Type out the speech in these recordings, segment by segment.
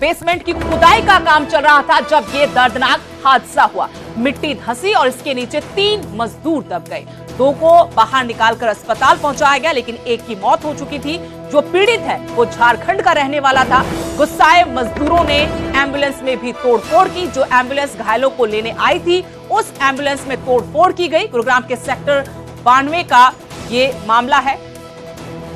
Basement की खुदाई का काम चल रहा था जब ये दर्दनाक हादसा हुआ। मिट्टी धंसी और इसके नीचे 3 मजदूर दब गए। 2 को बाहर निकालकर अस्पताल पहुंचाया गया, लेकिन एक की मौत हो चुकी थी। जो पीड़ित है वो झारखंड का रहने वाला था। गुस्साए मजदूरों ने एम्बुलेंस में भी तोड़फोड़ की। जो एम्बुलेंस घायलों को लेने आई थी उस एम्बुलेंस में तोड़फोड़ की गई। गुरुग्राम के सेक्टर 92 का ये मामला है।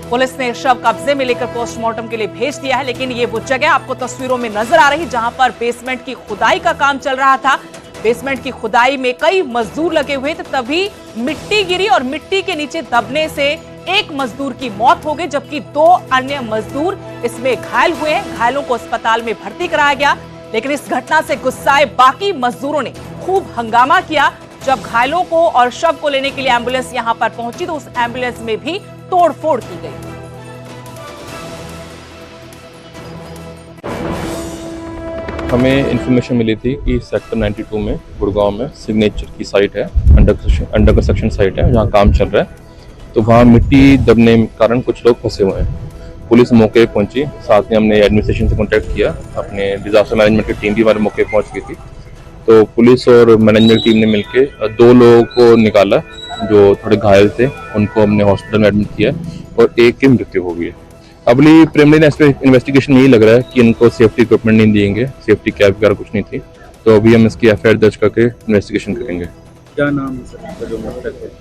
पुलिस ने शव कब्जे में लेकर पोस्टमार्टम के लिए भेज दिया है, लेकिन ये वो जगह आपको तस्वीरों में नजर आ रही जहां पर बेसमेंट की खुदाई का काम चल रहा था। बेसमेंट की खुदाई में कई मजदूर लगे हुए थे, तभी मिट्टी गिरी और मिट्टी के नीचे दबने से एक मजदूर की मौत हो गई, जबकि 2 अन्य मजदूर इसमें घायल हुए हैं। घायलों को अस्पताल में भर्ती कराया गया, लेकिन इस घटना से गुस्साए बाकी मजदूरों ने खूब हंगामा किया। जब घायलों को और शव को लेने के लिए एम्बुलेंस यहां पर पहुंची तो उस एम्बुलेंस में भी तोड़फोड़ की गई। हमें इंफॉर्मेशन मिली थी कि सेक्टर 92 में गुड़गांव में सिग्नेचर की साइट है, अंडर कंस्ट्रक्शन साइट है जहां काम चल रहा है। तो वहां मिट्टी दबने के कारण कुछ लोग फंसे हुए हैं। पुलिस मौके पर पहुंची, साथ में हमने एडमिनिस्ट्रेशन से कॉन्टैक्ट किया। अपने डिजास्टर मैनेजमेंट की टीम भी हमारे मौके पहुंच गई थी। तो पुलिस और मैनेजमेंट टीम ने मिलकर 2 लोगों को निकाला जो थोड़े घायल थे, उनको हमने हॉस्पिटल में एडमिट किया और एक की मृत्यु हो गई है। अगली प्रिलिमिनरी इन्वेस्टिगेशन में यही लग रहा है कि इनको सेफ्टी इक्विपमेंट नहीं दिएंगे, सेफ्टी कैप वगैरह कुछ नहीं थी। तो अभी हम इसकी एफआईआर दर्ज करके इन्वेस्टिगेशन करेंगे। क्या नाम है सर जो मृतक है?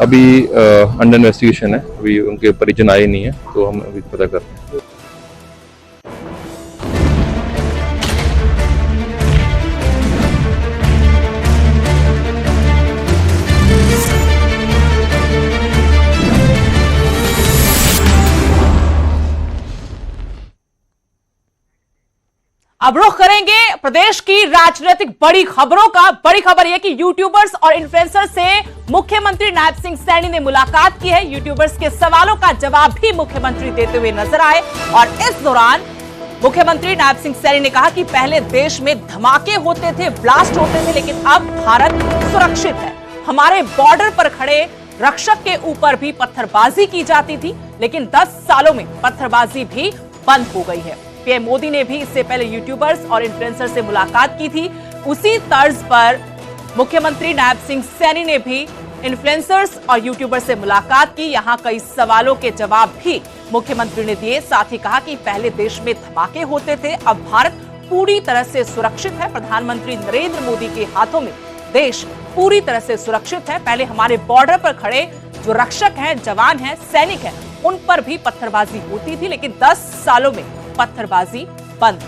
अभी अंडर इन्वेस्टिगेशन है, अभी उनके परिजन आए नहीं है, तो हम अभी पता कर रहे हैं। अब रुख करेंगे प्रदेश की राजनीतिक बड़ी खबरों का। बड़ी खबर यह कि यूट्यूबर्स और इन्फ्लुएंसर से मुख्यमंत्री नायब सिंह सैनी ने मुलाकात की है। यूट्यूबर्स के सवालों का जवाब भी मुख्यमंत्री देते हुए नजर आए और इस दौरान मुख्यमंत्री नायब सिंह सैनी ने कहा कि पहले देश में धमाके होते थे, ब्लास्ट होते थे, लेकिन अब भारत सुरक्षित है। हमारे बॉर्डर पर खड़े रक्षक के ऊपर भी पत्थरबाजी की जाती थी, लेकिन 10 सालों में पत्थरबाजी भी बंद हो गई है। पीएम मोदी ने भी इससे पहले यूट्यूबर्स और इन्फ्लुएंसर से मुलाकात की थी। उसी तर्ज पर मुख्यमंत्री नायब सिंह सैनी ने भी इन्फ्लुएंसर्स और यूट्यूबर्स से मुलाकात की। यहां कई सवालों के जवाब भी मुख्यमंत्री ने दिए। साथ ही कहा कि पहले देश में धमाके होते थे, अब भारत पूरी तरह से सुरक्षित है। प्रधानमंत्री नरेंद्र मोदी के हाथों में देश पूरी तरह से सुरक्षित है। पहले हमारे बॉर्डर पर खड़े जो रक्षक हैं, जवान हैं, सैनिक हैं, उन पर भी पत्थरबाजी होती थी, लेकिन 10 सालों में पत्थरबाजी बंद।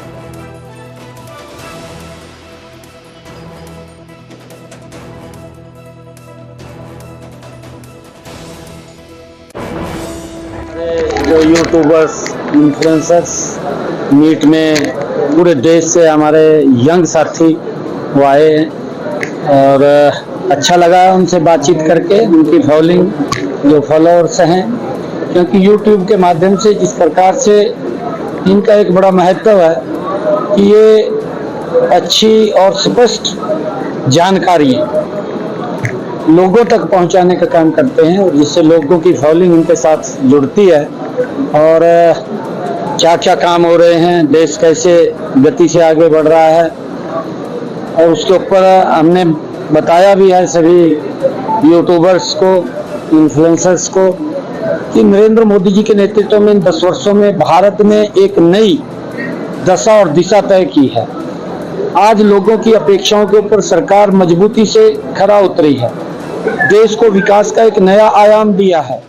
जो यूट्यूबर्स, इन्फ्लुएंसर्स मीट में पूरे देश से हमारे यंग साथी वो आए और अच्छा लगा उनसे बातचीत करके। उनकी फॉलोइंग, जो फॉलोअर्स हैं, क्योंकि यूट्यूब के माध्यम से जिस प्रकार से इनका एक बड़ा महत्व है कि ये अच्छी और स्पष्ट जानकारी लोगों तक पहुंचाने का काम करते हैं और जिससे लोगों की फॉलोइंग उनके साथ जुड़ती है और क्या क्या काम हो रहे हैं, देश कैसे गति से आगे बढ़ रहा है, और उसके ऊपर हमने बताया भी है सभी यूट्यूबर्स को, इन्फ्लुएंसर्स को कि नरेंद्र मोदी जी के नेतृत्व में इन 10 वर्षों में भारत ने एक नई दशा और दिशा तय की है। आज लोगों की अपेक्षाओं के ऊपर सरकार मजबूती से खरा उतरी है, देश को विकास का एक नया आयाम दिया है।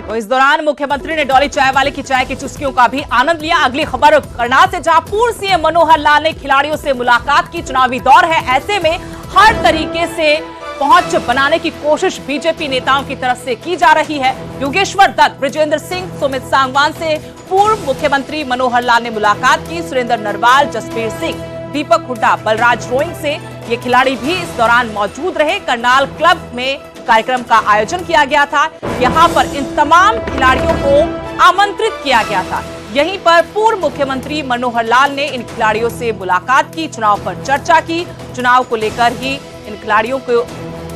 तो इस दौरान मुख्यमंत्री ने डॉली चाय वाले की चाय की चुस्कियों का भी आनंद लिया। अगली खबर करनाल से, जहां पूर्व सीएम मनोहर लाल ने खिलाड़ियों से मुलाकात की। चुनावी दौर है, ऐसे में हर तरीके से पहुंच बनाने की कोशिश बीजेपी नेताओं की तरफ से की जा रही है। योगेश्वर दत्त, ब्रिजेंद्र सिंह, सुमित सांगवान से पूर्व मुख्यमंत्री मनोहर लाल ने मुलाकात की। सुरेंद्र नरवाल, जसबीर सिंह, दीपक हुड्डा, बलराज रोइंग से ये खिलाड़ी भी इस दौरान मौजूद रहे। करनाल क्लब में कार्यक्रम का आयोजन किया गया था। यहाँ पर इन तमाम खिलाड़ियों को आमंत्रित किया गया था। यहीं पर पूर्व मुख्यमंत्री मनोहर लाल ने इन खिलाड़ियों से मुलाकात की, चुनाव पर चर्चा की। चुनाव को लेकर ही इन खिलाड़ियों को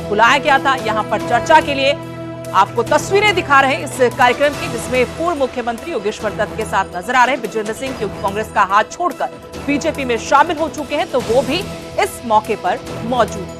बुलाया गया था यहाँ पर चर्चा के लिए। आपको तस्वीरें दिखा रहे हैं इस कार्यक्रम की, जिसमें पूर्व मुख्यमंत्री योगेश्वर दत्त के साथ नजर आ रहे हैं विजेंद्र सिंह, क्योंकि कांग्रेस का हाथ छोड़कर बीजेपी में शामिल हो चुके हैं, तो वो भी इस मौके पर मौजूद थे।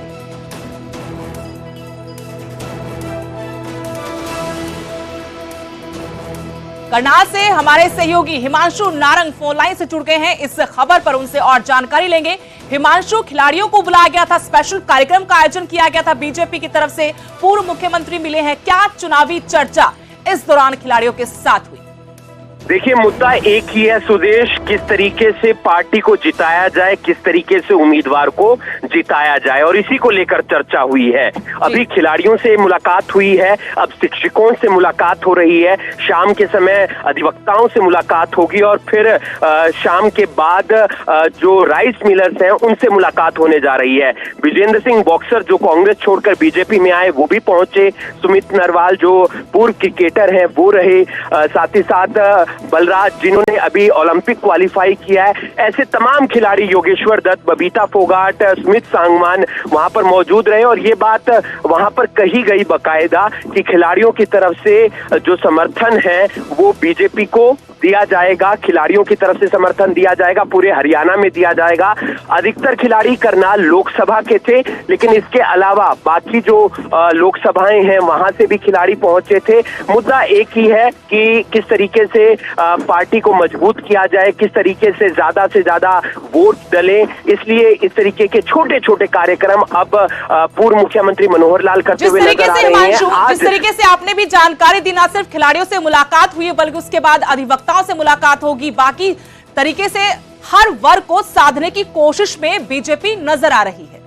करनाल से हमारे सहयोगी हिमांशु नारंग फोन लाइन से जुड़ गए हैं। इस खबर पर उनसे और जानकारी लेंगे। हिमांशु, खिलाड़ियों को बुलाया गया था, स्पेशल कार्यक्रम का आयोजन किया गया था बीजेपी की तरफ से, पूर्व मुख्यमंत्री मिले हैं, क्या चुनावी चर्चा इस दौरान खिलाड़ियों के साथ हुई? देखिए, मुद्दा एक ही है सुदेश, किस तरीके से पार्टी को जिताया जाए, किस तरीके से उम्मीदवार को जिताया जाए, और इसी को लेकर चर्चा हुई है। अभी खिलाड़ियों से मुलाकात हुई है, अब शिक्षकों से मुलाकात हो रही है, शाम के समय अधिवक्ताओं से मुलाकात होगी, और फिर शाम के बाद जो राइस मिलर्स हैं उनसे मुलाकात होने जा रही है। विजेंद्र सिंह बॉक्सर जो कांग्रेस छोड़कर बीजेपी में आए वो भी पहुंचे, सुमित नरवाल जो पूर्व क्रिकेटर हैं वो रहे, साथ ही साथ बलराज जिन्होंने अभी ओलंपिक क्वालिफाई किया है, ऐसे तमाम खिलाड़ी, योगेश्वर दत्त, बबीता फोगाट, स्मिथ सांगवान वहां पर मौजूद रहे। और ये बात वहां पर कही गई बकायदा कि खिलाड़ियों की तरफ से जो समर्थन है वो बीजेपी को दिया जाएगा, खिलाड़ियों की तरफ से समर्थन दिया जाएगा, पूरे हरियाणा में दिया जाएगा। अधिकतर खिलाड़ी करनाल लोकसभा के थे, लेकिन इसके अलावा बाकी जो लोकसभाएं हैं वहां से भी खिलाड़ी पहुंचे थे। मुद्दा एक ही है कि किस तरीके से पार्टी को मजबूत किया जाए, किस तरीके से ज्यादा वोट डले, इसलिए इस तरीके के छोटे छोटे कार्यक्रम अब पूर्व मुख्यमंत्री मनोहर लाल करते हुए नजर आ रहे हैं। जिस तरीके से आपने भी जानकारी दी, न सिर्फ खिलाड़ियों से मुलाकात हुई है बल्कि उसके बाद अधिवक्ताओं से मुलाकात होगी, बाकी तरीके से हर वर्ग को साधने की कोशिश में बीजेपी नजर आ रही है।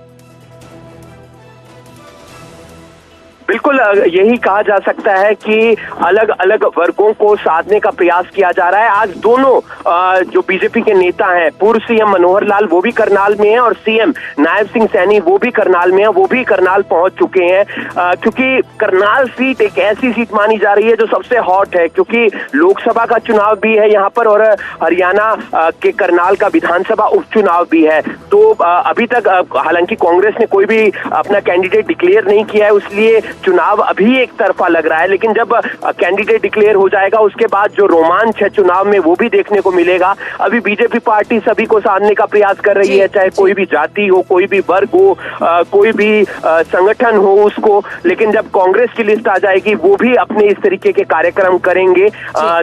बिल्कुल यही कहा जा सकता है कि अलग अलग वर्गों को साधने का प्रयास किया जा रहा है। आज दोनों जो बीजेपी के नेता हैं, पूर्व सीएम मनोहर लाल वो भी करनाल में हैं, और सीएम नायब सिंह सैनी वो भी करनाल में हैं, वो भी करनाल पहुंच चुके हैं, क्योंकि करनाल सीट एक ऐसी सीट मानी जा रही है जो सबसे हॉट है, क्योंकि लोकसभा का चुनाव भी है यहाँ पर, और हरियाणा के करनाल का विधानसभा उपचुनाव भी है। तो अभी तक हालांकि कांग्रेस ने कोई भी अपना कैंडिडेट डिक्लेयर नहीं किया है, इसलिए चुनाव अभी एक तरफा लग रहा है। लेकिन जब कैंडिडेट डिक्लेयर हो जाएगा उसके बाद जो रोमांच है चुनाव में वो भी देखने को मिलेगा। अभी बीजेपी पार्टी सभी को साधने का प्रयास कर रही है, चाहे कोई भी जाति हो, कोई भी वर्ग हो, कोई भी संगठन हो उसको, लेकिन जब कांग्रेस की लिस्ट आ जाएगी वो भी अपने इस तरीके के कार्यक्रम करेंगे।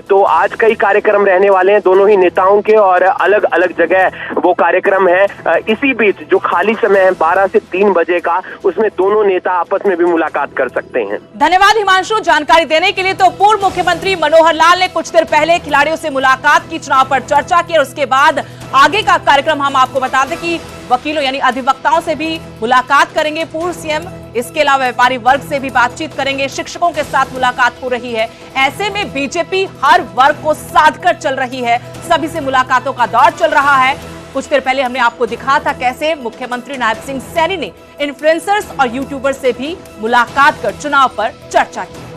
तो आज कई कार्यक्रम रहने वाले हैं दोनों ही नेताओं के, और अलग अलग जगह वो कार्यक्रम है। इसी बीच जो खाली समय है 12 से 3 बजे का, उसमें दोनों नेता आपस में भी मुलाकात कर सकते हैं। धन्यवाद हिमांशु जानकारी देने के लिए। तो पूर्व मुख्यमंत्री मनोहर लाल ने कुछ देर पहले खिलाड़ियों से मुलाकात की, चुनाव पर चर्चा की, और उसके बाद आगे का कार्यक्रम हम आपको बता दें कि वकीलों यानी अधिवक्ताओं से भी मुलाकात करेंगे पूर्व सीएम, इसके अलावा व्यापारी वर्ग से भी बातचीत करेंगे, शिक्षकों के साथ मुलाकात हो रही है। ऐसे में बीजेपी हर वर्ग को साधकर चल रही है, सभी से मुलाकातों का दौर चल रहा है। कुछ देर पहले हमने आपको दिखा था कैसे मुख्यमंत्री नायब सिंह सैनी ने इन्फ्लुएंसर्स और यूट्यूबर से भी मुलाकात कर चुनाव पर चर्चा की।